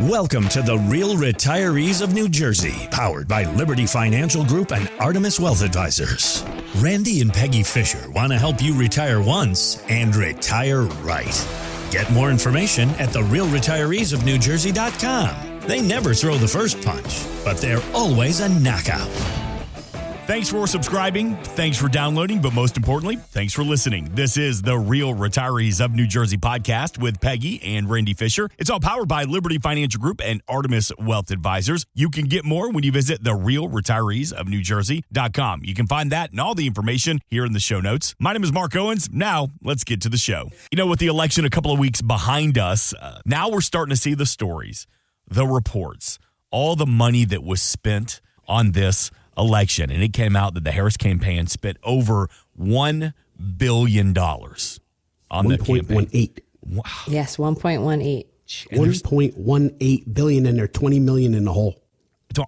Welcome to the Real Retirees of New Jersey, powered by Liberty Financial Group and Artemis Wealth Advisors. Randy and Peggy Fisher want to help you retire once and retire right. Get more information at therealretireesofnewjersey.com. They never throw the first punch, but they're always a knockout. Thanks for subscribing. Thanks for downloading. But most importantly, thanks for listening. This is the Real Retirees of New Jersey podcast with Peggy and Randy Fisher. It's all powered by Liberty Financial Group and Artemis Wealth Advisors. You can get more when you visit therealretireesofnewjersey.com. You can find that and all the information here in the show notes. My name is Mark Owens. Now, let's get to the show. You know, with the election a couple of weeks behind us, now we're starting to see the stories, the reports, all the money that was spent on this election, and it came out that the Harris campaign spent over $1 billion on the campaign. 1.18. Wow. Yes, 1.18. 1.18 billion, and they're 20 million in the hole.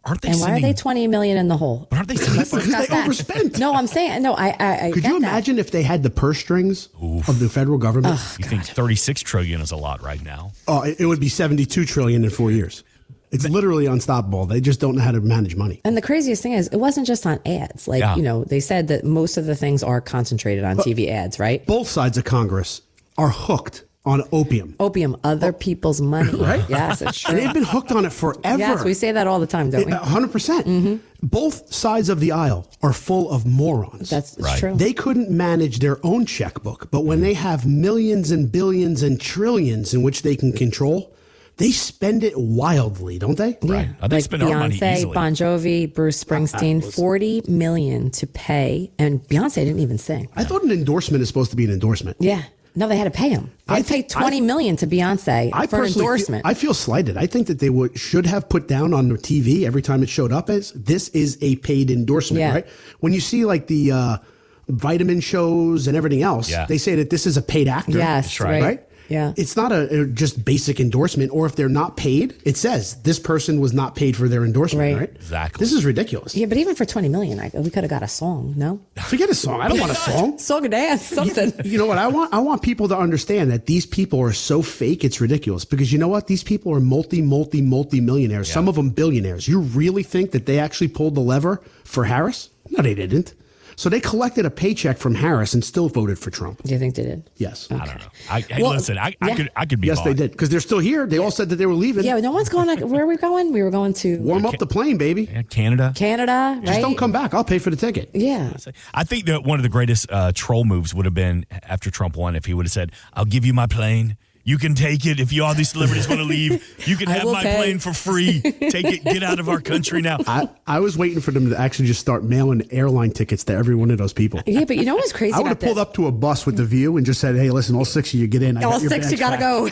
Aren't they? And why are they 20 million in the hole? But aren't they sending? Because they overspent. No, I'm saying no. I could get you imagine if they had the purse strings of the federal government? You think 36 trillion is a lot right now? Oh, it would be 72 trillion in 4 years. It's literally unstoppable. They just don't know how to manage money. And the craziest thing is, it wasn't just on ads. Like, you know, they said that most of the things are concentrated on TV ads, right? Both sides of Congress are hooked on opium. Other people's money. Right? Yes, it's true. And they've been hooked on it forever. Yes, we say that all the time, don't we? 100%. Both sides of the aisle are full of morons. That's Right. true. They couldn't manage their own checkbook, but when they have millions and billions and trillions in which they can control, they spend it wildly, don't they? Right. They spend our money Beyonce, easily. Bon Jovi, Bruce Springsteen, $40 million to pay, and Beyonce didn't even sing. I thought an endorsement is supposed to be an endorsement. Yeah. No, they had to pay him. They paid $20 million to Beyonce for an endorsement. I feel slighted. I think that they should have put down on the TV every time it showed up as this is a paid endorsement, right? When you see like the vitamin shows and everything else, they say that this is a paid actor. Yes, that's right. Yeah. It's not a just basic endorsement, or if they're not paid, it says this person was not paid for their endorsement, right? Exactly. This is ridiculous. Yeah, but even for $20 million, we could have got a song, no? Forget a song. I don't want a song. Song and dance, something. You know what I want? I want people to understand that these people are so fake, it's ridiculous. Because you know what? These people are multi-millionaires. Some of them billionaires. You really think that they actually pulled the lever for Harris? No, they didn't. So they collected a paycheck from Harris and still voted for Trump. Do you think they did? Yes. I don't know. Listen, I could be Yes, bought. they did. Because they're still here. They all said that they were leaving. Yeah, no one's going. Where are we going? We were going to Warm up the plane, baby. Yeah, Canada, right? Just don't come back. I'll pay for the ticket. Yeah. I think that one of the greatest troll moves would have been after Trump won if he would have said, "I'll give you my plane. You can take it. If all these celebrities want to leave, you can have my plane for free. Take it. Get out of our country now." I was waiting for them to actually just start mailing airline tickets to every one of those people. Yeah, but you know what's crazy I would about have pulled this? up to a bus with the view and just said, "Hey, listen, all six of you get in. All six, you got to go.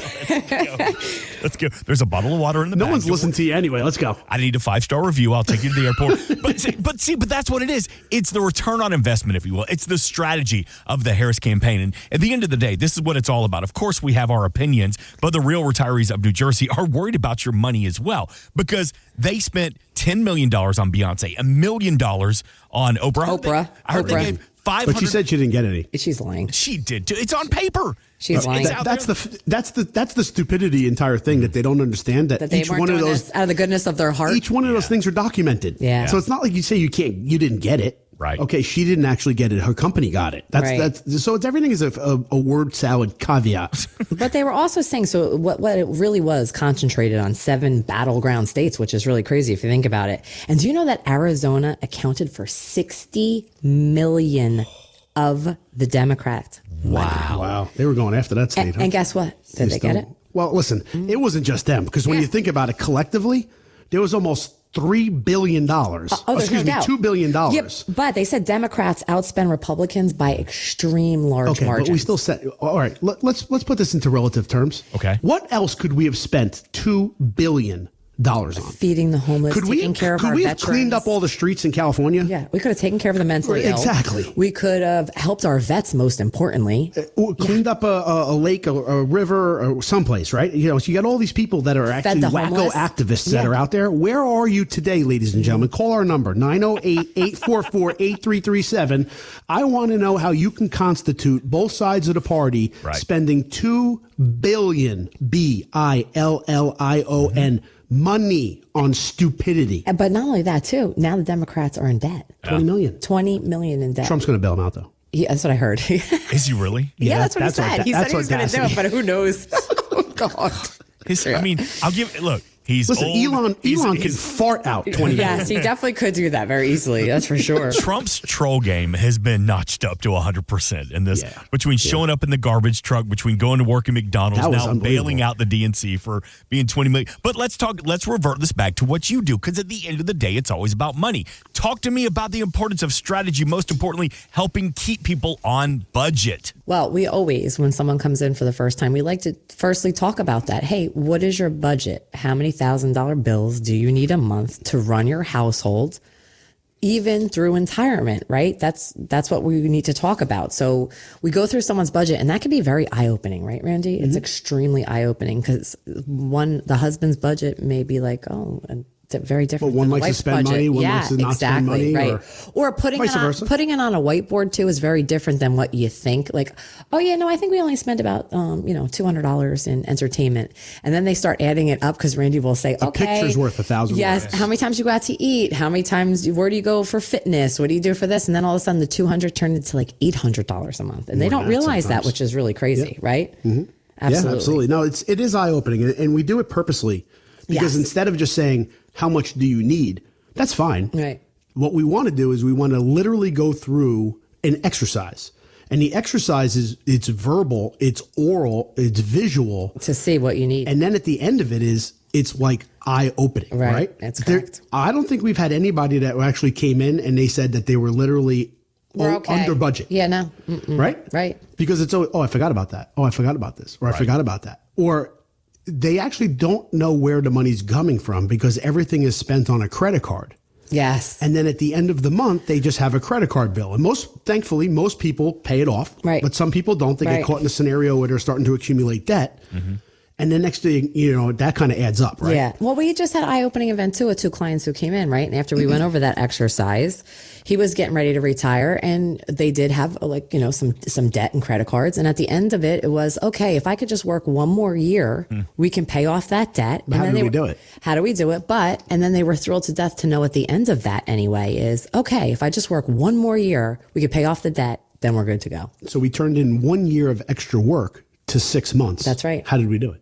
Let's go. There's a bottle of water in the No bag. one's listening to you anyway. Let's go." I need a 5-star review. I'll take you to the airport. But that's what it is. It's the return on investment, if you will. It's the strategy of the Harris campaign. And at the end of the day, this is what it's all about. Of course, we have our opinions, but the real retirees of New Jersey are worried about your money as well, because they spent $10 million on Beyonce, $1 million on Oprah. I heard they gave $500. But she said she didn't get any. She's lying. She did too. It's on paper. She's lying. That's the stupidity entire thing that they don't understand. That they each weren't one of doing those this out of the goodness of their heart. Each one of those things are documented. Yeah. So it's not like you say you didn't get it. Right. Okay. She didn't actually get it. Her company got it. So everything is a word salad caveat. But they were also saying, so what it really was concentrated on 7 battleground states, which is really crazy if you think about it. And do you know that Arizona accounted for 60 million of the Democrats? Wow. They were going after that state. And guess what? Did they get it? Well, listen, it wasn't just them, because when you think about it collectively, there was almost $3 billion. There's no doubt. $2 billion. Yep, but they said Democrats outspend Republicans by extreme large margins. But we still said, all right, let's put this into relative terms. Okay. What else could we have spent $2 billion on? Feeding the homeless, taking care of our veterans. Could we have cleaned up all the streets in California? Yeah, we could have taken care of the mentally ill. Exactly. We could have helped our vets, most importantly. Cleaned up a lake, a river, or someplace, right? You know, so you got all these people that are actually wacko homeless. activists that are out there. Where are you today, ladies and gentlemen? Call our number, 908-844-8337. I want to know how you can constitute both sides of the party spending $2 billion, billion, money on stupidity. But not only that, too, now the Democrats are in debt. 20 million. 20 million in debt. Trump's going to bail him out, though. Yeah, that's what I heard. Is he really? Yeah, that's what he said. He said he was going to do it, but who knows? Oh, God. I mean, I'll give. Look, he's Listen, old. Elon can fart out 20 million. Yes, he definitely could do that very easily. That's for sure. Trump's troll game has been notched up to 100% in this. Yeah. Between showing up in the garbage truck, between going to work at McDonald's, That was now bailing out the DNC for being 20 million. But let's revert this back to what you do, because at the end of the day, it's always about money. Talk to me about the importance of strategy, most importantly, helping keep people on budget. Well, we always, when someone comes in for the first time, we like to firstly talk about that. Hey, what is your budget? How many $1,000 bills do you need a month to run your household, even through retirement, right? That's what we need to talk about. So we go through someone's budget, and that can be very eye-opening, right, Randy? It's extremely eye-opening, because the husband's budget may be like, oh, very different. But one than the likes to wife's spend budget. money, one likes to not spend money, right? Or putting vice versa. putting it on a whiteboard too is very different than what you think. Like, oh yeah, no, I think we only spend about $200 in entertainment, and then they start adding it up, because Randy will say, A okay, picture's worth 1,000 Yes, words. how many times you go out to eat? How many times? Where do you go for fitness? What do you do for this? And then all of a sudden, the 200 turned into like $800 a month, and they don't realize that, which is really crazy, right? Mm-hmm. Absolutely. Yeah, absolutely. No, it is eye opening, and we do it purposely, because instead of just saying how much do you need, that's fine. Right. What we want to do is we want to literally go through an exercise, and the exercise it's verbal, it's oral, it's visual, to see what you need. and then at the end of it it's like eye opening. Right. That's correct. I don't think we've had anybody that actually came in and they said that they were literally under budget. Yeah, no. Right? Right. Because it's always, I forgot about that. Oh, I forgot about this. Or I forgot about that. Or they actually don't know where the money's coming from, because everything is spent on a credit card. Yes. And then at the end of the month, they just have a credit card bill. And thankfully, most people pay it off. Right. But some people don't. They get caught in a scenario where they're starting to accumulate debt. Mm-hmm. And then next thing, that kind of adds up, right? Yeah. Well, we just had an eye-opening event too with 2 clients who came in, right? And after we went over that exercise, he was getting ready to retire, and they did have some debt and credit cards. And at the end of it, it was, okay, if I could just work one more year, we can pay off that debt. But how do we do it? How do we do it? And then they were thrilled to death to know at the end of that anyway is, okay, if I just work one more year, we could pay off the debt, then we're good to go. So we turned in 1 year of extra work to 6 months. That's right. How did we do it?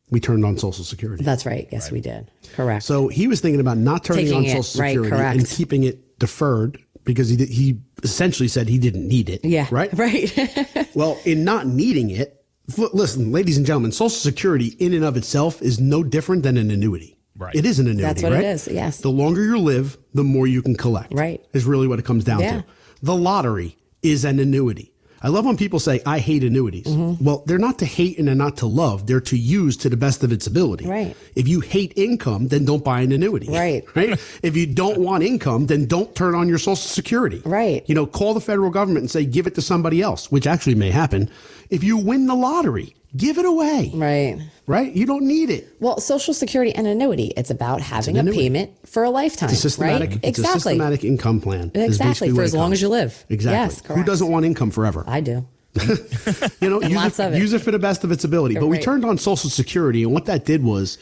We turned on Social Security. That's right. Yes, we did. Correct. So he was thinking about not turning Taking on it, Social Security correct. and keeping it deferred, because he essentially said he didn't need it. Yeah. Right? Right. Well, in not needing it, listen, ladies and gentlemen, Social Security in and of itself is no different than an annuity. Right. It is an annuity, That's what right? it is, yes. The longer you live, the more you can collect. Right. Is really what it comes down Yeah. to. The lottery is an annuity. I love when people say, I hate annuities. Mm-hmm. Well, they're not to hate and they're not to love. They're to use to the best of its ability. Right. If you hate income, then don't buy an annuity. Right. Right. If you don't want income, then don't turn on your Social Security. Right. Call the federal government and say, give it to somebody else, which actually may happen. If you win the lottery, give it away. Right. Right. You don't need it. Well, Social Security and annuity, it's about having a annuity. payment for a lifetime, It's a systematic, right? it's a systematic income plan. is Exactly. basically For what as it long comes. as you live. Exactly. Yes, correct. Who doesn't want income forever? I do. Use lots of it. Use it for the best of its ability. But we Right. turned on Social Security, and what that did was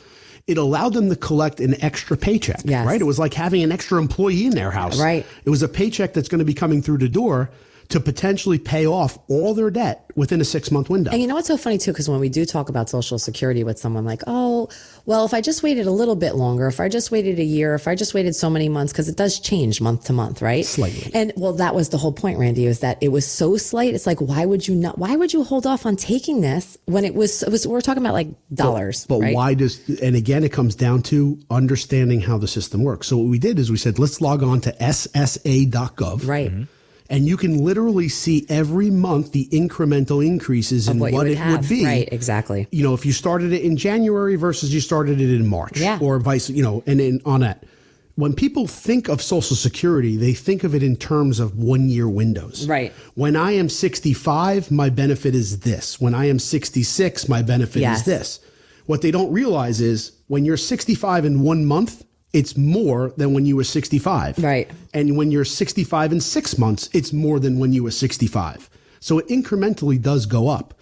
it allowed them to collect an extra paycheck. Yes. Right? It was like having an extra employee in their house. Right. It was a paycheck that's going to be coming through the door to potentially pay off all their debt within a 6-month window. And you know what's so funny too? Because when we do talk about Social Security with someone like, oh, well, if I just waited a little bit longer, if I just waited a year, if I just waited so many months, because it does change month to month, right? Slightly. And well, that was the whole point, Randy, is that it was so slight. It's like, why would you hold off on taking this when it was we're talking about like dollars. But right? why and again, it comes down to understanding how the system works. So what we did is we said, let's log on to ssa.gov. Right. Mm-hmm. And you can literally see every month the incremental increases in what it would be. Right, exactly. If you started it in January versus you started it in March. Yeah. Or vice, and then on that. When people think of Social Security, they think of it in terms of 1-year windows. Right. When I am 65, my benefit is this. When I am 66, my benefit Yes. is this. What they don't realize is when you're 65 in 1 month, it's more than when you were 65. Right. And when you're 65 in 6 months, it's more than when you were 65. So it incrementally does go up.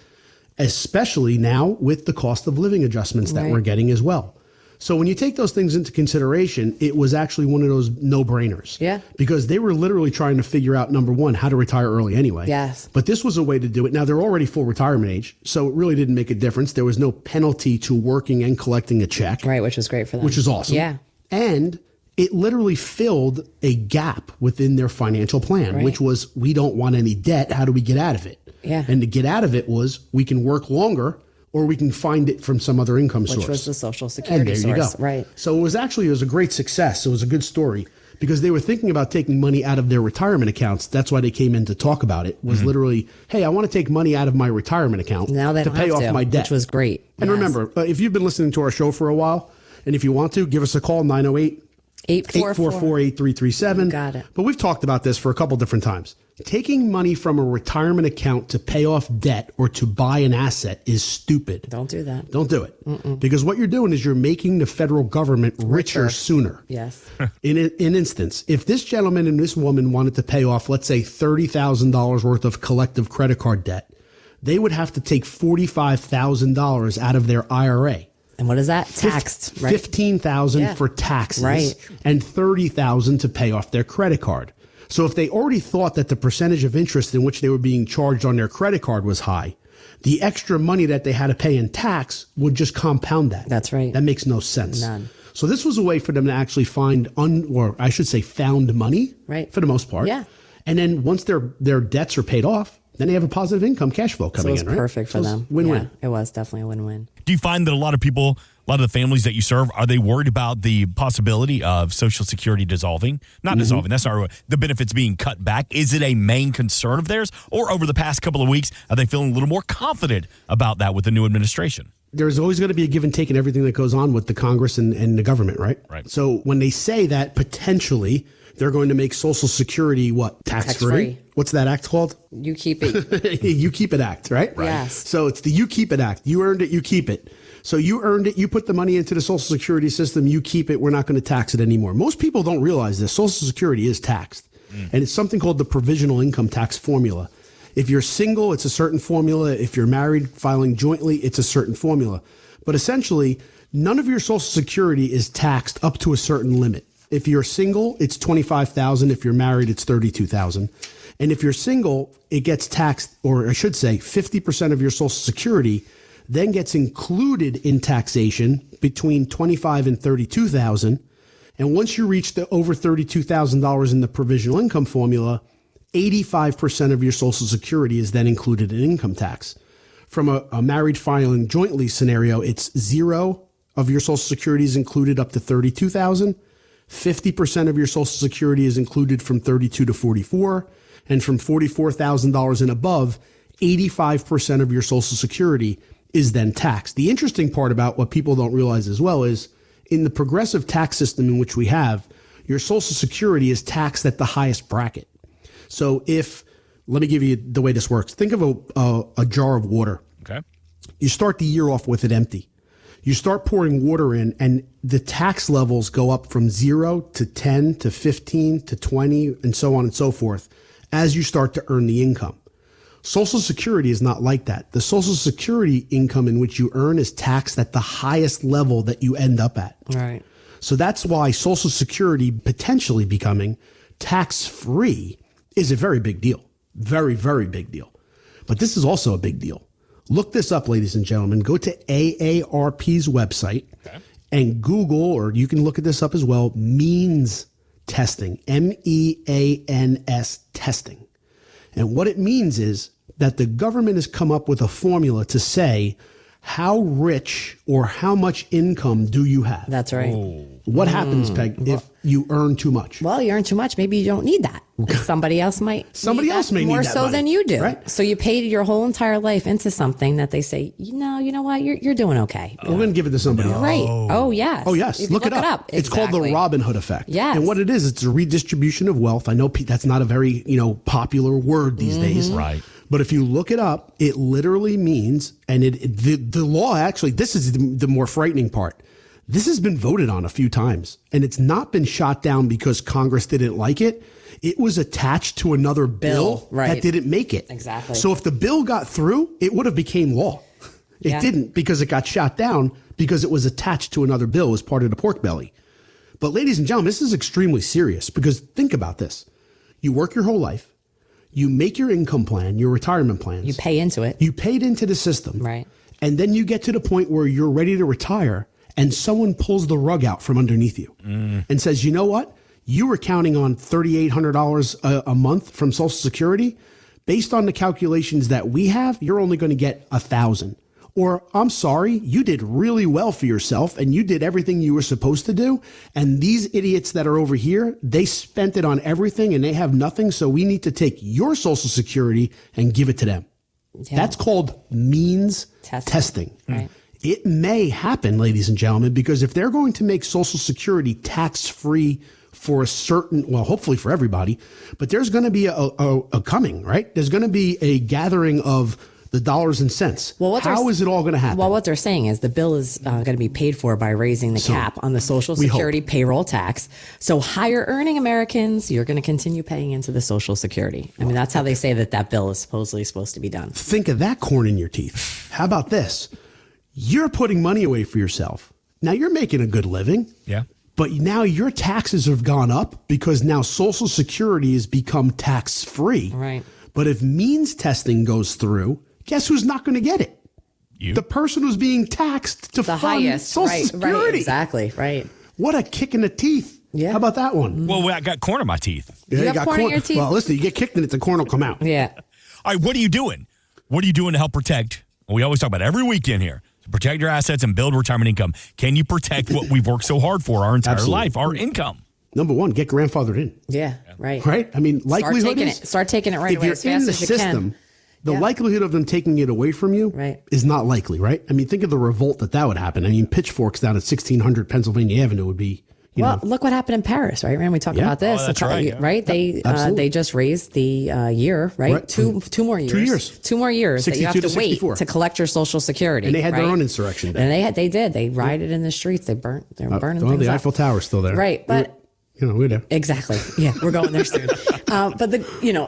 especially now with the cost of living adjustments that we're getting as well. So when you take those things into consideration, it was actually one of those no-brainers. Yeah. Because they were literally trying to figure out, number one, how to retire early anyway. Yes. But this was a way to do it. Now, they're already full retirement age, so it really didn't make a difference. There was no penalty to working and collecting a check. Right, which was great for them. Which is awesome. Yeah. And it literally filled a gap within their financial plan, which was, we don't want any debt. How do we get out of it? Yeah. And to get out of it was, we can work longer, or we can find it from some other income source. Which was the Social Security and there source. You go. Right. So it was a great success. It was a good story because they were thinking about taking money out of their retirement accounts. That's why they came in to talk about it, was literally, hey, I want to take money out of my retirement account Now they to don't pay have off to, my debt. which was great. And remember, if you've been listening to our show for a while, and if you want to, give us a call, 908-844-8337. Got it. But we've talked about this for a couple different times. Taking money from a retirement account to pay off debt or to buy an asset is stupid. Don't do that. Don't do it. Because what you're doing is you're making the federal government richer sooner. Yes. In instance, if this gentleman and this woman wanted to pay off, let's say, $30,000 worth of collective credit card debt, they would have to take $45,000 out of their IRA. And what is that? Taxed, right? $15,000 for taxes, Right. and $30,000 to pay off their credit card. So if they already thought that the percentage of interest in which they were being charged on their credit card was high, the extra money that they had to pay in tax would just compound that. That's right. That makes no sense. None. So this was a way for them to actually find, found money, right, for the most part. Yeah. And then once their debts are paid off, then they have a positive income cash flow coming in, So it was right? perfect for them. Win-win. Yeah, it was definitely a win-win. Do you find that a lot of people, a lot of the families that you serve, are they worried about the possibility of Social Security dissolving? Not dissolving, that's not the benefits being cut back. Is it a main concern of theirs? Or over the past couple of weeks, are they feeling a little more confident about that with the new administration? There's always going to be a give and take in everything that goes on with the Congress and the government, right? Right. So when they say that potentially they're going to make Social Security, tax-free? Tax-free. What's that act called? You keep it. You Keep It Act, right? Yes. So it's the You Keep It Act. You earned it, you keep it. So you earned it, you put the money into the Social Security system, you keep it, we're not going to tax it anymore. Most people don't realize this. Social Security is taxed. And it's something called the provisional income tax formula. If you're single, it's a certain formula. If you're married, filing jointly, it's a certain formula. But essentially, none of your Social Security is taxed up to a certain limit. If you're single, it's $25,000. If you're married, it's $32,000. And if you're single, it gets taxed, or I should say 50% of your Social Security then gets included in taxation between $25,000 and $32,000. And once you reach the over $32,000 in the provisional income formula, 85% of your Social Security is then included in income tax. From a married filing jointly scenario, it's 0 of your Social Security is included up to $32,000. 50% of your Social Security is included from $32,000 to $44,000, and from $44,000 and above, 85% of your Social Security is then taxed. The interesting part about what people don't realize as well is in the progressive tax system in which we have, your Social Security is taxed at the highest bracket. So let me give you the way this works. Think of a jar of water. Okay. You start the year off with it empty. You start pouring water in, and the tax levels go up from 0 to 10 to 15 to 20 and so on and so forth as you start to earn the income. Social Security is not like that. The Social Security income in which you earn is taxed at the highest level that you end up at. Right. So that's why Social Security potentially becoming tax-free is a very big deal. Very, very big deal. But this is also a big deal. Look this up, ladies and gentlemen. Go to AARP's website and Google, or you can look at this up as well, means testing, MEANS testing. And what it means is that the government has come up with a formula to say, how rich or how much income do you have? That's right. What happens, Peg, if you earn too much? Well, you earn too much. Maybe you don't need that. Somebody else might. Somebody else may need more that so money, than you do. right? So you paid your whole entire life into something that they say, you know what, you're doing okay. We're going to give it to somebody else. Right. Oh yes. Oh, yes. If you Look it up. It's called the Exactly. Robin Hood effect. Yes. And what it is, it's a redistribution of wealth. I know that's not a very, popular word these days. Right. But if you look it up, it literally means, and the law actually, this is the more frightening part. This has been voted on a few times, and it's not been shot down because Congress didn't like it. It was attached to another bill Right. that didn't make it. Exactly. So if the bill got through, it would have became law. It didn't, because it got shot down because it was attached to another bill as part of the pork belly. But ladies and gentlemen, this is extremely serious, because think about this. You work your whole life. You make your income plan, your retirement plans. You pay into it. You paid into the system. Right. And then you get to the point where you're ready to retire and someone pulls the rug out from underneath you and says, you know what? You were counting on $3,800 a month from Social Security. Based on the calculations that we have, you're only going to get $1,000. Or, I'm sorry, you did really well for yourself and you did everything you were supposed to do. And these idiots that are over here, they spent it on everything and they have nothing. So we need to take your Social Security and give it to them. Yeah. That's called means testing. Right. It may happen, ladies and gentlemen, because if they're going to make Social Security tax-free for a certain, well, hopefully for everybody, but there's going to be a coming, right? There's going to be a gathering of the dollars and cents. Well, how is it all going to happen? Well, what they're saying is the bill is going to be paid for by raising the cap on the Social Security payroll tax. So higher earning Americans, you're going to continue paying into the Social Security. I mean, that's how they say that bill is supposedly supposed to be done. Think of that corn in your teeth. How about this? You're putting money away for yourself. Now you're making a good living. Yeah. But now your taxes have gone up because now Social Security has become tax free. Right. But if means testing goes through, guess who's not going to get it? You. The person who's being taxed to the fund highest. Social Right. Security. Right. Exactly. Right. What a kick in the teeth. Yeah. How about that one? Well, I got corn in my teeth. Yeah, You have corn in your teeth? Well, listen, you get kicked in it, the corn will come out. Yeah. All right, what are you doing? What are you doing to help protect? We always talk about every weekend here. Protect your assets and build retirement income. Can you protect what we've worked so hard for our entire life, our income? Number one, get grandfathered in. Yeah. Right. Right? I mean, likelihood is... Start taking it right away as fast as you can. The likelihood of them taking it away from you is not likely, right? I mean, think of the revolt that would happen. I mean, pitchforks down at 1600 Pennsylvania Avenue would be, look what happened in Paris, right? Man, we talked about this. Oh, that's right. Right? They just raised the year, right? Two more years. 2 years. 2 more years that you have to wait 64. to collect your Social Security. And they had their own insurrection day. And they did. They rioted in the streets. They were burning things the up. Eiffel Tower's still there. Right. But we're there. Exactly. Yeah, we're going there soon. But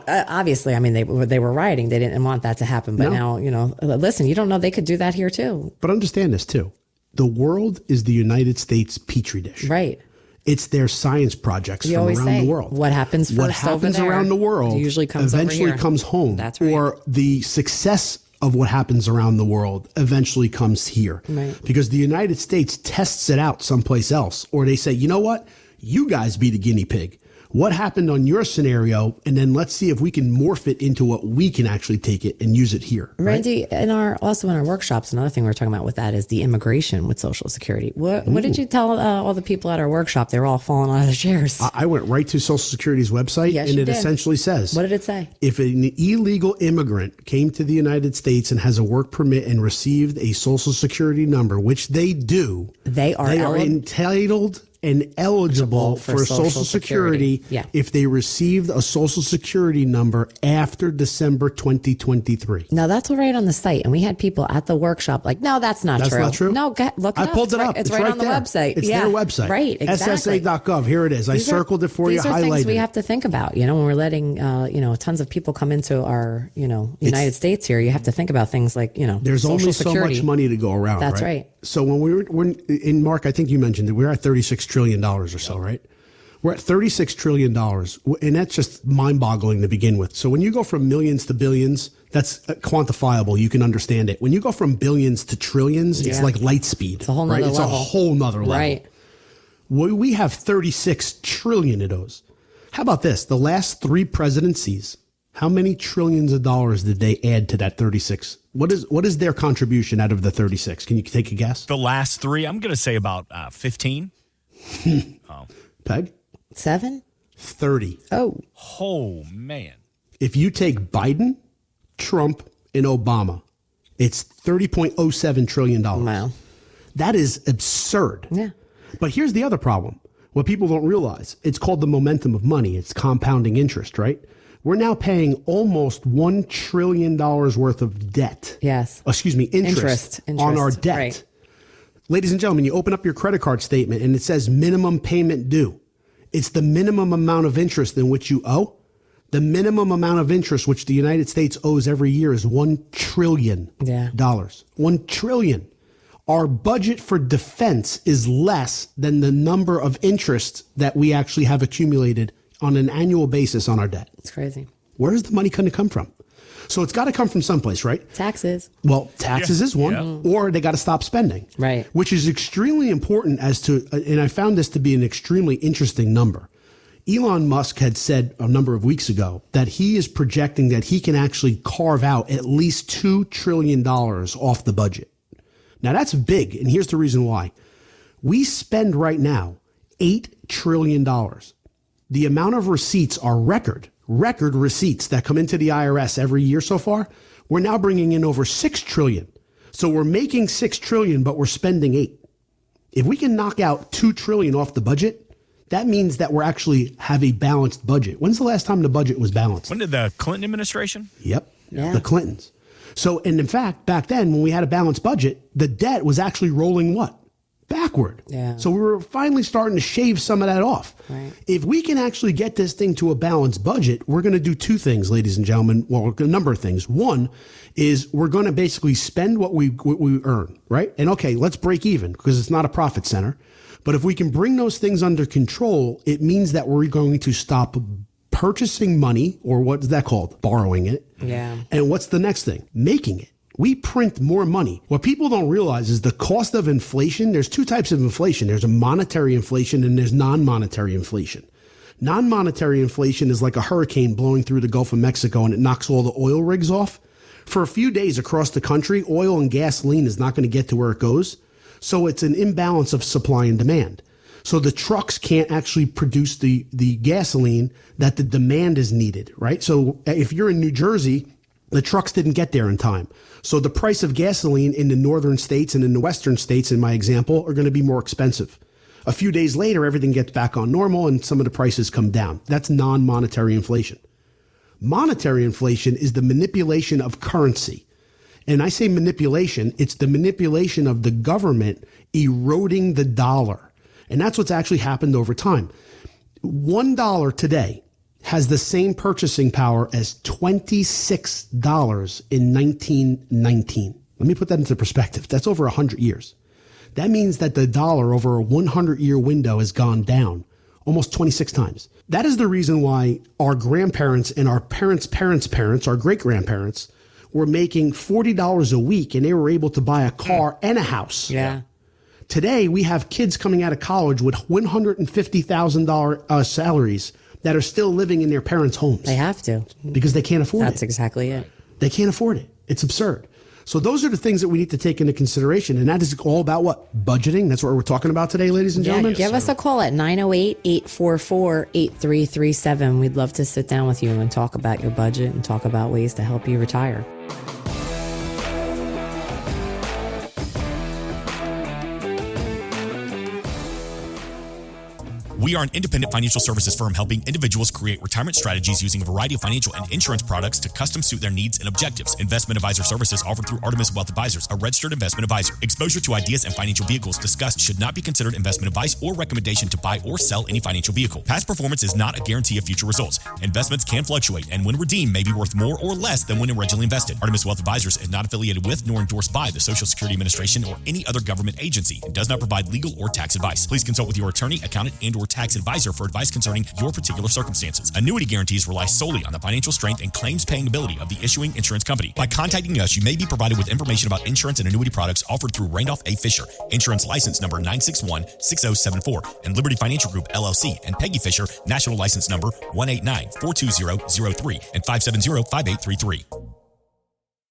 obviously, I mean, they were rioting. They didn't want that to happen. But now, listen, you don't know, they could do that here too. But understand this too. The world is the United States petri dish. Right. It's their science projects from around the world. What happens first What happens around the world usually eventually comes home. That's right. Or the success of what happens around the world eventually comes here. Right. Because the United States tests it out someplace else. Or they say, you know what? You guys be the guinea pig. What happened on your scenario? And then let's see if we can morph it into what we can actually take it and use it here. Randy, in our workshops, another thing we're talking about with that is the immigration with Social Security. What did you tell all the people at our workshop? They were all falling out of their chairs. I went right to Social Security's website, and it essentially says, what did it say? If an illegal immigrant came to the United States and has a work permit and received a Social Security number, which they do, they are entitled and eligible for Social Security if they received a Social Security number after December 2023. Now, that's right on the site. And we had people at the workshop like, no, that's not true. That's not true? No, look it up. I pulled it up. It's right on the website. It's their website. Right, exactly. SSA.gov. Here it is. I circled it for you, highlighted. These are things we have to think about. When we're letting, tons of people come into our, United States here, you have to think about things like, there's Social only Security. so much money to go around. That's right. So when we're in Mark, I think you mentioned that we're at $36 trillion or so, right? We're at $36 trillion, and that's just mind-boggling to begin with. So when you go from millions to billions, that's quantifiable. You can understand it. When you go from billions to trillions, it's like light speed. It's a whole nother level. It's a whole nother level. Right. We have 36 trillion of those. How about this? The last 3 presidencies, how many trillions of dollars did they add to that 36? What is their contribution out of the 36? Can you take a guess? The last 3, I'm going to say about 15. Peg? 7? 30. Oh, man. If you take Biden, Trump, and Obama, it's $30.07 trillion. Wow. That is absurd. Yeah. But here's the other problem. What people don't realize, it's called the momentum of money. It's compounding interest, right? We're now paying almost $1 trillion worth of debt. Yes. Excuse me, interest on our debt. Right. Ladies and gentlemen, you open up your credit card statement and it says minimum payment due. It's the minimum amount of interest in which you owe. The minimum amount of interest which the United States owes every year is $1 trillion. Yeah. $1 trillion. Our budget for defense is less than the number of interests that we actually have accumulated on an annual basis on our debt. It's crazy. Where's the money going to come from? So it's got to come from someplace, right? Taxes. Well, taxes is one, or they got to stop spending. Right. Which is extremely important as to, and I found this to be an extremely interesting number. Elon Musk had said a number of weeks ago that he is projecting that he can actually carve out at least $2 trillion off the budget. Now that's big, and here's the reason why. We spend right now $8 trillion. The amount of receipts are record receipts that come into the IRS every year so far. We're now bringing in over $6 trillion. So we're making $6 trillion, but we're spending $8 trillion. If we can knock out $2 trillion off the budget, that means that we're actually have a balanced budget. When's the last time the budget was balanced? When did the Clinton administration? Yep. Yeah. The Clintons. So, and in fact, back then when we had a balanced budget, the debt was actually rolling what? Backward. Yeah. So we were finally starting to shave some of that off. Right. If we can actually get this thing to a balanced budget, we're going to do two things, ladies and gentlemen. Well, a number of things. One is we're going to basically spend what we earn, right? And okay, let's break even because it's not a profit center. But if we can bring those things under control, it means that we're going to stop purchasing money, or what's that called? Borrowing it. Yeah. And what's the next thing? Making it. We print more money. What people don't realize is the cost of inflation. There's two types of inflation. There's a monetary inflation and there's non-monetary inflation. Non-monetary inflation is like a hurricane blowing through the Gulf of Mexico and it knocks all the oil rigs off. For a few days across the country, oil and gasoline is not going to get to where it goes. So it's an imbalance of supply and demand. So the trucks can't actually produce the gasoline that the demand is needed, right? So if you're in New Jersey, the trucks didn't get there in time. So the price of gasoline in the northern states and in the western states, in my example, are going to be more expensive. A few days later, everything gets back on normal and some of the prices come down. That's non-monetary inflation. Monetary inflation is the manipulation of currency. And I say manipulation, it's the manipulation of the government eroding the dollar. And that's what's actually happened over time. $1 today has the same purchasing power as $26 in 1919. Let me put that into perspective. That's over 100 years. That means that the dollar over a 100-year window has gone down almost 26 times. That is the reason why our grandparents and our parents' parents, our great-grandparents, were making $40 a week and they were able to buy a car and a house. Yeah. Today, we have kids coming out of college with $150,000 salaries that are still living in their parents' homes. They have to. Because they can't afford it. That's exactly it. They can't afford it. It's absurd. So those are the things that we need to take into consideration. And that is all about what? Budgeting. That's what we're talking about today, ladies and gentlemen. Give us a call at 908-844-8337. We'd love to sit down with you and talk about your budget and talk about ways to help you retire. We are an independent financial services firm helping individuals create retirement strategies using a variety of financial and insurance products to custom suit their needs and objectives. Investment advisor services offered through Artemis Wealth Advisors, a registered investment advisor. Exposure to ideas and financial vehicles discussed should not be considered investment advice or recommendation to buy or sell any financial vehicle. Past performance is not a guarantee of future results. Investments can fluctuate and when redeemed may be worth more or less than when originally invested. Artemis Wealth Advisors is not affiliated with nor endorsed by the Social Security Administration or any other government agency and does not provide legal or tax advice. Please consult with your attorney, accountant, and or tax advisor for advice concerning your particular circumstances. Annuity guarantees rely solely on the financial strength and claims paying ability of the issuing insurance company. By contacting us, you may be provided with information about insurance and annuity products offered through Randolph A. Fisher, insurance license number 9616074, and Liberty Financial Group, LLC, and Peggy Fisher, national license number 189-42003 and 570-5833.